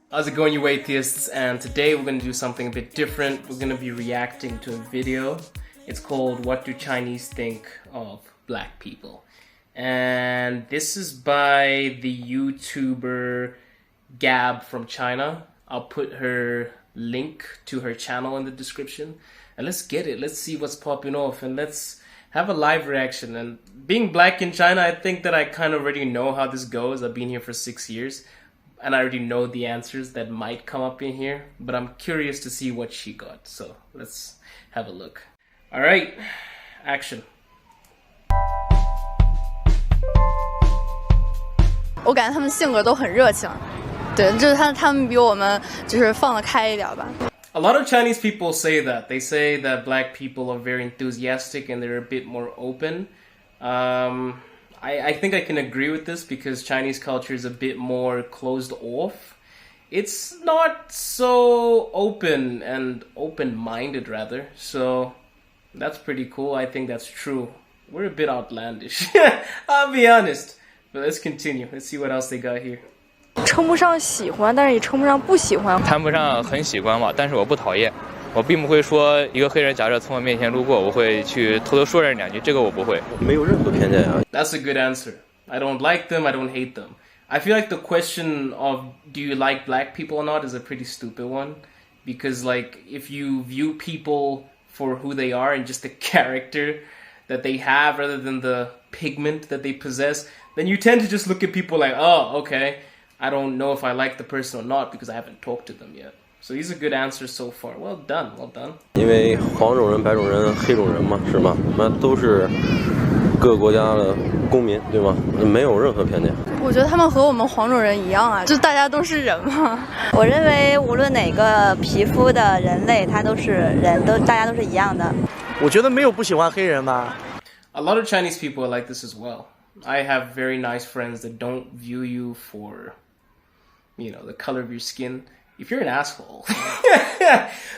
How's it going, you atheists? And today we're going to do something a bit different. We're going to be reacting to a video. It's called What Do Chinese Think of Black People? And this is by the YouTuber Gab from China. I'll put her link to her channel in the description. And let's get it. Let's see what's popping off. And let's have a live reaction. And being black in China, I think that I kind of already know how this goes. I've been here for 6 years. And I already know the answers that might come up in here, but I'm curious to see what she got. So let's have a look. All right, action. 我感觉他们性格都很热情，对，就是他们比我们就是放得开一点吧。A lot of Chinese people say that. They say that black people are very enthusiastic and they're a bit more open. I think I can agree with this because Chinese culture is a bit more closed off. It's not so open and open-minded, rather. So that's pretty cool. I think that's true. We're a bit outlandish. I'll be honest. But let's continue. Let's see what else they got here. 称不上喜欢，但是也称不上不喜欢。谈不上很喜欢吧，但是我不讨厌。我并不会说一个黑人假设从我面前路过，我会去偷偷说人两句，这个我不会。没有任何偏见啊。That's a good answer. I don't like them, I don't hate them. I feel like the question of do you like black people or not is a pretty stupid one. Because like if you view people for who they are and just the character that they have rather than the pigment that they possess, then you tend to just look at people like, oh, okay, I don't know if I like the person or not because I haven't talked to them yet. So these are good answers so far. Well done, well done. 因为黄种人、白种人、黑种人嘛，是吗？那都是各个国家的公民，对吗？没有任何偏见。我觉得他们和我们黄种人一样啊，就大家都是人嘛。我认为无论哪个皮肤的人类，他都是人，大家都是一样的。我觉得没有不喜欢黑人吧。A lot of Chinese people are like this as well. I have very nice friends that don't view you for, you know, the color of your skin. If you're an asshole,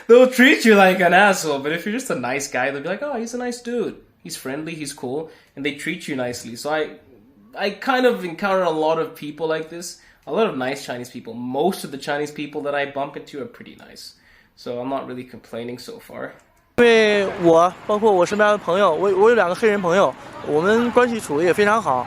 they'll treat you like an asshole. But if you're just a nice guy, they'll be like, oh, he's a nice dude. He's friendly, he's cool. And they treat you nicely. So I kind of encounter a lot of people like this. A lot of nice Chinese people. Most of the Chinese people that I bump into are pretty nice. So I'm not really complaining so far. 因为我包括我身边的朋友，我有2个黑人朋友，我们关系处的也非常好。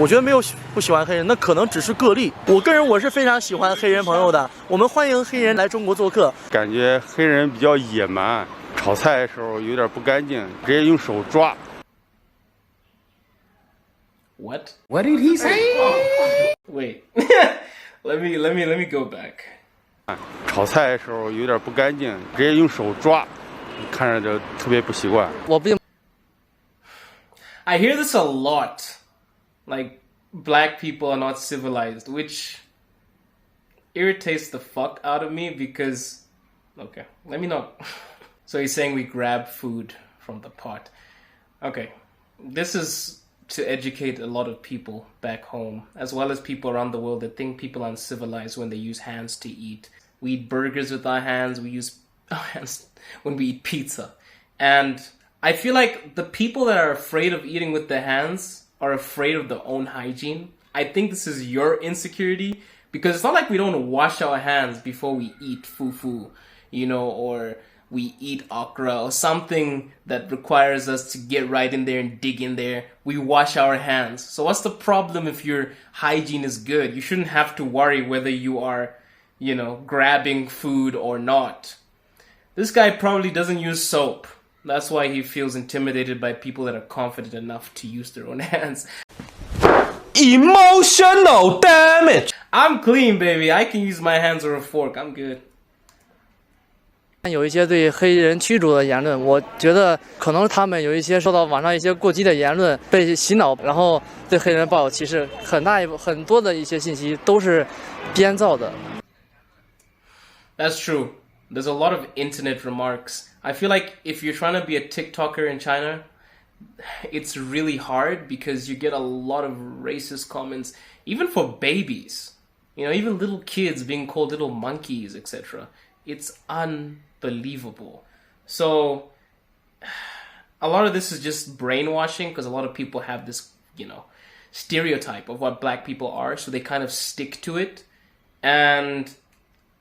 我觉得没有不喜欢黑人，那可能只是个例。我个人我是非常喜欢黑人朋友的，我们欢迎黑人来中国做客。感觉黑人比较野蛮，炒菜的时候有点不干净，直接用手抓。What? What did he say? Wait, let me go back. 炒菜的时候有点不干净，直接用手抓，看着就特别不习惯。我并 I hear this a lot. Like, black people are not civilized, which irritates the fuck out of me because... Okay, let me not... So he's saying we grab food from the pot. Okay, this is to educate a lot of people back home, as well as people around the world that think people are uncivilized when they use hands to eat. We eat burgers with our hands, we use our hands when we eat pizza. And I feel like the people that are afraid of eating with their hands are afraid of their own hygiene. I think this is your insecurity because it's not like we don't wash our hands before we eat fufu, you know, or we eat okra or something that requires us to get right in there and dig in there. We wash our hands. So what's the problem if your hygiene is good? You shouldn't have to worry whether you are, you know, grabbing food or not. This guy probably doesn't use soap. That's why he feels intimidated by people that are confident enough to use their own hands. Emotional damage. I'm clean, baby. I can use my hands or a fork. I'm good. 有一些对黑人驱逐的言论，我觉得可能他们有一些受到网上一些过激的言论被洗脑，然后对黑人抱有歧视，很多的一些信息都是编造的。That's true. There's a lot of internet remarks. I feel like if you're trying to be a TikToker in China, it's really hard because you get a lot of racist comments, even for babies. You know, even little kids being called little monkeys, etc. It's unbelievable. So, a lot of this is just brainwashing because a lot of people have this, you know, stereotype of what black people are, so they kind of stick to it. And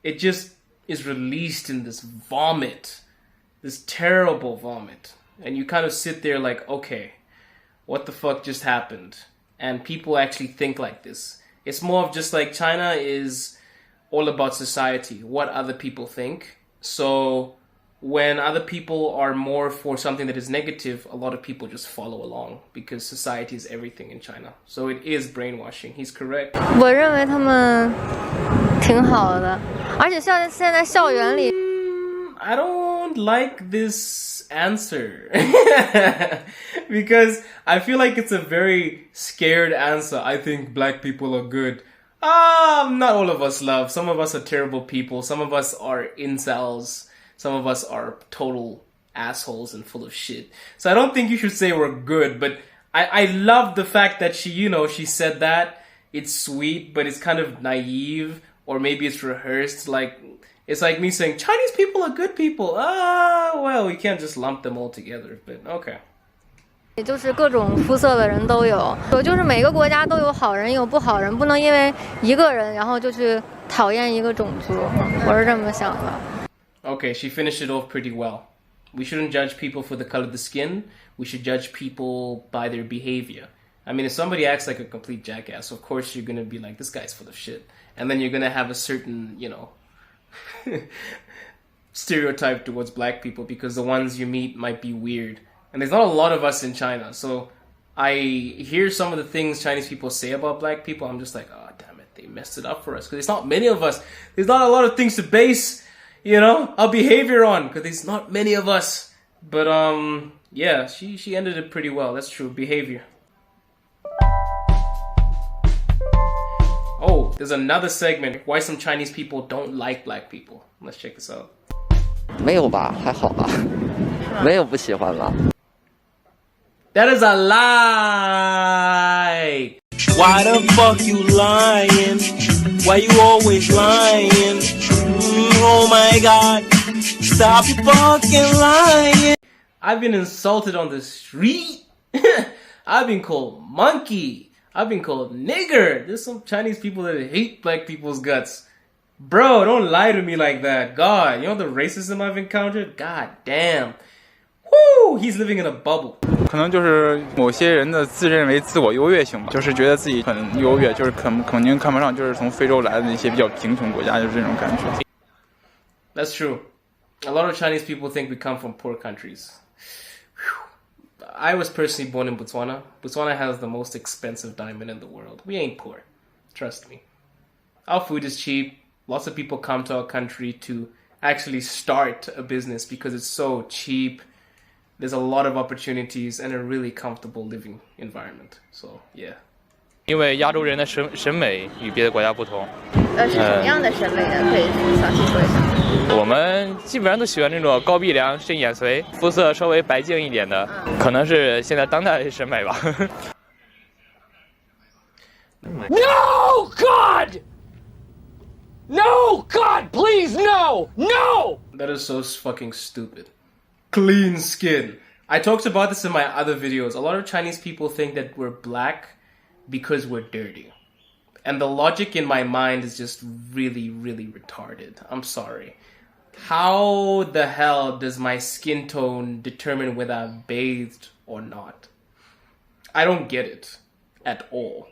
it just is released in this vomit, this terrible vomit. And you kind of sit there like, okay, what the fuck just happened? And people actually think like this. It's more of just like China is all about society, what other people think. So when other people are more for something that is negative, a lot of people just follow along because society is everything in China. So it is brainwashing. He's correct. 我认为他们挺好的，而且像现在校园里。I don't like this answer because I feel like it's a very scared answer. I think black people are good. Not all of us love. Some of us are terrible people. Some of us are incels. Some of us are total assholes and full of shit. So I don't think you should say we're good, but I love the fact that she said that. It's sweet, but it's kind of naive, or maybe it's rehearsed. Like, it's like me saying, Chinese people are good people. Well, we can't just lump them all together, but okay. 也就是各种肤色的人都有，就是每个国家都有好人有不好人，不能因为一个人然后就去讨厌一个种族，我是这么想的。Okay, she finished it off pretty well. We shouldn't judge people for the color of the skin. We should judge people by their behavior. I mean, if somebody acts like a complete jackass, of course you're gonna be like, this guy's full of shit. And then you're gonna have a certain, stereotype towards black people because the ones you meet might be weird. And there's not a lot of us in China, so I hear some of the things Chinese people say about black people. I'm just like, oh, damn it, they messed it up for us. Because there's not many of us. There's not a lot of things to base, our behavior on. Because there's not many of us. But, yeah, she ended it pretty well. That's true. Behavior. Oh, there's another segment. Why some Chinese people don't like black people. Let's check this out. 没有吧，还好吧，没有不喜欢吧。That is a lie. Why the fuck you lying? Why you always lying? Oh my god. Stop fucking lying. I've been insulted on the street. I've been called monkey. I've been called nigger. There's some Chinese people that hate black people's guts. Bro, don't lie to me like that. God, you know the racism I've encountered? God damn. Woo! He's living in a bubble. 可能就是某些人的自认为自我优越性吧，就是觉得自己很优越，就是肯定看不上，就是从非洲来的那些比较贫穷国家，就是这种感觉。That's true. A lot of Chinese people think we come from poor countries. I was personally born in Botswana. Botswana has the most expensive diamond in the world. We ain't poor. Trust me. Our food is cheap. Lots of people come to our country to actually start a business because it's so cheap. There's a lot of opportunities and a really comfortable living environment. So, yeah. 因为亚洲人的审美与别的国家不同。是什么样的审美呢？可以详细说一下。我们基本上都喜欢那种高鼻梁、深眼垂、肤色稍微白净一点的，可能是现在当代的审美吧。No, God! No, God, please, no! No! That is so fucking stupid. Clean skin. I talked about this in my other videos. A lot of Chinese people think that we're black because we're dirty. And the logic in my mind is just really, really retarded. I'm sorry. How the hell does my skin tone determine whether I've bathed or not? I don't get it at all.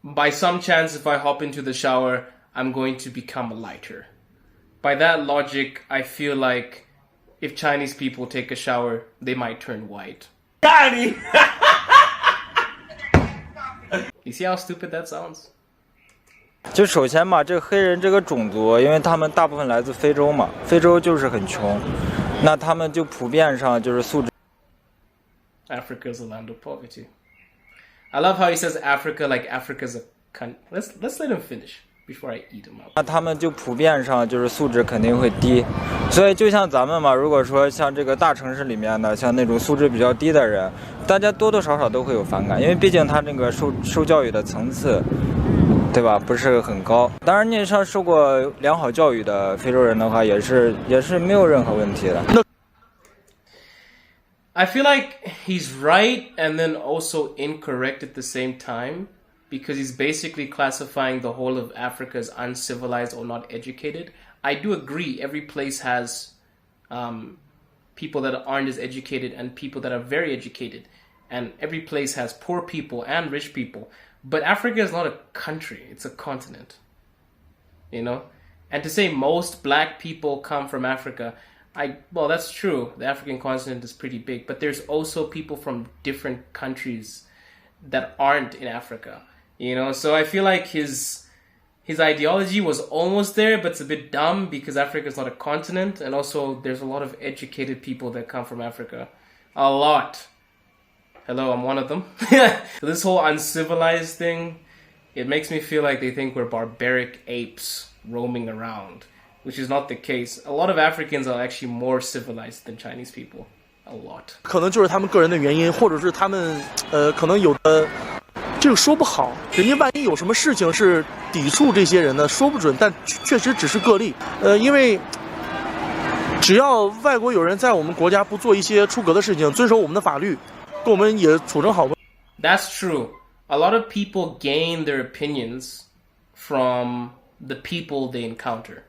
By some chance, if I hop into the shower, I'm going to become lighter. By that logic, I feel like if Chinese people take a shower, they might turn white. Daddy! You see how stupid that sounds? 就首先嘛，这个黑人这个种族，因为他们大部分来自非洲嘛，非洲就是很穷，那他们就普遍上就是素质。Africa is a land of poverty. I love how he says Africa like Africa's a country. Let's let him finish before I eat him up. 那他们就普遍上就是素质肯定会低，所以就像咱们嘛，如果说像这个大城市里面的，像那种素质比较低的人，大家多多少少都会有反感，因为毕竟他这个受教育的层次。 对吧？不是很高。当然，你像受过良好教育的非洲人的话，也是没有任何问题的。I feel like he's right and then also incorrect at the same time. because he's basically classifying the whole of Africa as uncivilized or not educated. I do agree every place has people that aren't as educated and people that are very educated. And every place has poor people and rich people. But Africa is not a country, it's a continent. You know? And to say most black people come from Africa, well, that's true. The African continent is pretty big. But there's also people from different countries that aren't in Africa. You know? So I feel like his ideology was almost there, but it's a bit dumb because Africa is not a continent. And also, there's a lot of educated people that come from Africa. A lot. Hello, I'm one of them. So this whole uncivilized thing, it makes me feel like they think we're barbaric apes roaming around, which is not the case. A lot of Africans are actually more civilized than Chinese people. A lot. 可能就是他们个人的原因，或者是他们可能有的这个说不好，人家万一有什么事情是抵触这些人的，说不准，但确实只是个例。因为只要外国友人在我们国家不做一些出格的事情，遵守我们的法律，跟我们也处成好关。That's true. A lot of people gain their opinions from the people they encounter.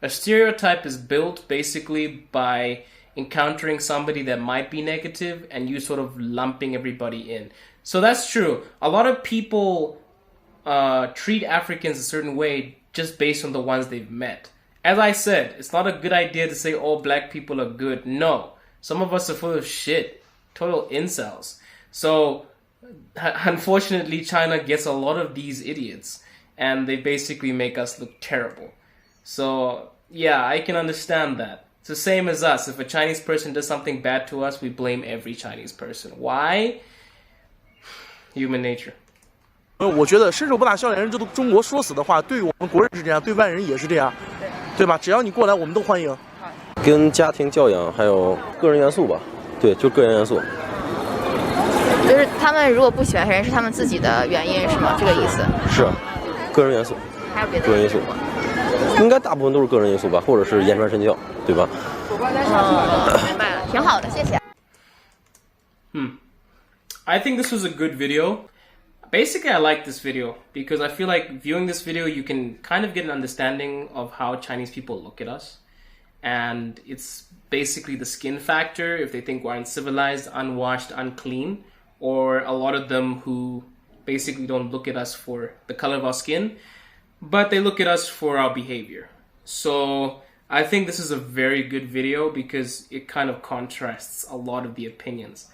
A stereotype is built basically by encountering somebody that might be negative and you sort of lumping everybody in. So that's true. A lot of people treat Africans a certain way just based on the ones they've met. As I said, it's not a good idea to say all black people are good. No. Some of us are full of shit. Total incels. So, unfortunately, China gets a lot of these idiots. And they basically make us look terrible. So, yeah, I can understand that. It's the same as us. If a Chinese person does something bad to us, we blame every Chinese person. Why? Human nature. 我觉得伸手不打笑脸人，这都中国说死的话，对我们国人是这样，对外人也是这样，对吧？只要你过来，我们都欢迎。跟家庭教养还有个人元素吧，对，就个人元素。就是他们如果不喜欢黑人，是他们自己的原因，是吗？这个意思？是，个人元素。还有别的个人因素吗？应该大部分都是个人因素吧，或者是言传身教，对吧？明白了，挺好的，谢谢。I think this was a good video. Basically, I like this video because I feel like viewing this video, you can kind of get an understanding of how Chinese people look at us. And it's basically the skin factor, if they think we're uncivilized, unwashed, unclean, or a lot of them who basically don't look at us for the color of our skin, but they look at us for our behavior. So I think this is a very good video because it kind of contrasts a lot of the opinions.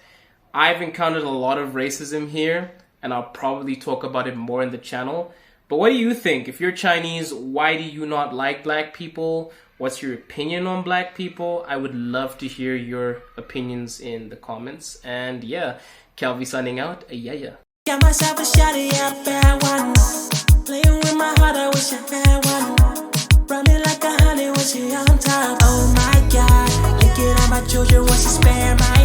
I've encountered a lot of racism here, and I'll probably talk about it more in the channel. But what do you think? If you're Chinese, why do you not like black people? What's your opinion on black people? I would love to hear your opinions in the comments. And yeah, Calvi signing out. Yeah. Got myself a shawty, a bad one. Playing with my heart, I wish I had one. Run me like a honey when she on top. Oh my God, look at all my children, wants to spare my